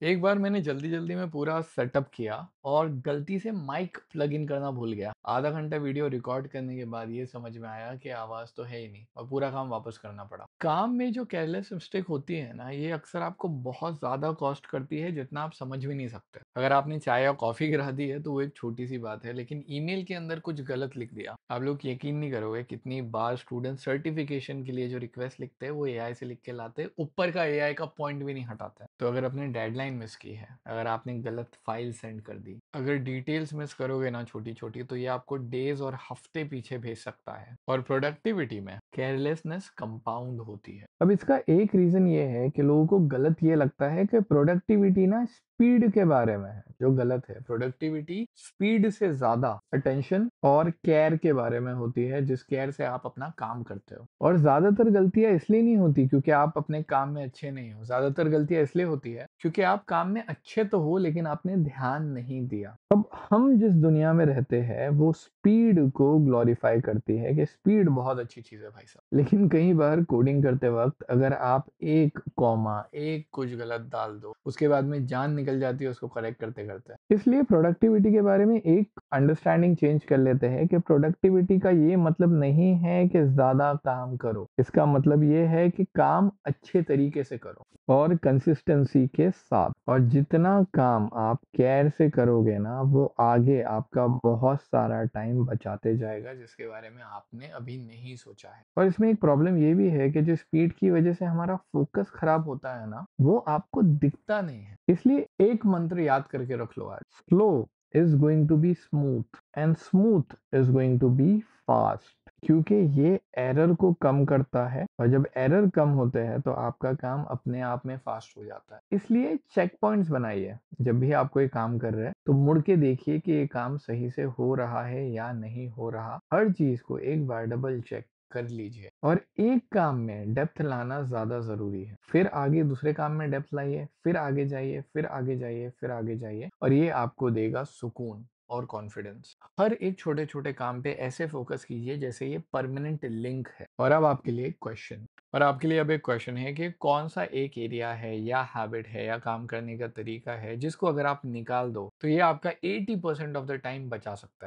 एक बार मैंने जल्दी-जल्दी में पूरा सेटअप किया और गलती से माइक प्लग इन करना भूल गया। आधा घंटा वीडियो रिकॉर्ड करने के बाद ये समझ में आया कि आवाज़ तो है ही नहीं और पूरा काम वापस करना पड़ा। काम में जो केयरलेस मिस्टेक होती है ना, ये अक्सर आपको बहुत ज़्यादा कॉस्ट करती है जितना आप समझ भी नहीं सकते। अगर आपने चाय या कॉफ़ी गिरा दी है तो वो एक छोटी-सी बात है, लेकिन ईमेल के अंदर कुछ गलत लिख दिया। आप लोग यकीन नहीं करोगे कितनी बार स्टूडेंट सर्टिफिकेशन के लिए जो रिक्वेस्ट लिखते हैं वो एआई से लिख के लाते हैं, ऊपर का एआई का पॉइंट भी नहीं हटाते। तो अगर अपनी डेडलाइन मिस की है, अगर आपने गलत फाइल सेंड कर दी, अगर डिटेल्स मिस करोगे ना छोटी-छोटी, तो ये आपको डेज़ और हफ्ते पीछे भेज सकता है और प्रोडक्टिविटी में केयरलेसनेस कंपाउंड होती है। अब इसका एक रीज़न ये है कि लोगों को गलत ये लगता है कि प्रोडक्टिविटी ना स्पीड के बारे में है, जो गलत है। प्रोडक्टिविटी स्पीड से ज़्यादा अटेंशन और केयर के बारे में होती है, जिस केयर से आप अपना काम करते हो। और ज़्यादातर गलतियाँ इसलिए नहीं होती क्योंकि आप अपने काम में अच्छे नहीं हो। ज़्यादातर गलतियाँ इसलिए होती है क्योंकि आप काम में अच्छे तो हो लेकिन आपने ध्यान नहीं दिया। अब हम जिस दुनिया में रहते हैं वो स्पीड को ग्लोरीफाई करती है कि स्पीड बहुत अच्छी चीज़ है भाई साहब। लेकिन कई बार कोडिंग करते वक़्त अगर आप एक कॉमा, एक कुछ गलत डाल दो, उसके बाद में जान निकल जाती है उसको करेक्ट करते-करते। इसलिए प्रोडक्टिविटी के बारे में एक अंडरस्टैंडिंग चेंज कर लेते हैं कि प्रोडक्टिविटी का ये मतलब नहीं है कि ज़्यादा काम करो। इसका मतलब ये है कि काम अच्छे तरीके से करो और कंसिस्टेंसी के साथ। और जितना काम आप केयर से करोगे ना, वो आगे आपका बहुत सारा टाइम बचाते जाएगा, जिसके बारे में आपने अभी नहीं सोचा है। और इसमें एक प्रॉब्लम ये भी है कि जो स्पीड की वजह से हमारा फोकस खराब होता है ना, वो आपको दिखता नहीं है। इसलिए एक मंत्र याद करके रख लो आज, slow is going to be smooth and smooth is going to be fast. क्योंकि ये एरर को कम करता है और जब एरर कम होते हैं तो आपका काम अपने आप में फास्ट हो जाता है। इसलिए चेक पॉइंट्स बनाइए। जब भी आप कोई काम कर रहे हैं तो मुड़ के देखिए कि ये काम सही से हो रहा है या नहीं हो रहा। हर चीज को एक बार डबल चेक कर लीजिए और एक काम में डेप्थ लाना ज्यादा जरूरी है। फिर आगे दूसरे काम में डेप्थ लाइए, फिर आगे जाइए, फिर आगे जाइए, फिर आगे जाइए, और ये आपको देगा सुकून और कॉन्फिडेंस। हर एक छोटे-छोटे काम पे ऐसे फोकस कीजिए जैसे ये परमानेंट लिंक है। और अब आपके लिए एक क्वेश्चन और आपके लिए अब एक क्वेश्चन है कि कौन-सा एक एरिया है या हैबिट है या काम करने का तरीका है जिसको अगर आप निकाल दो तो ये आपका 80% ऑफ द टाइम बचा सकता है।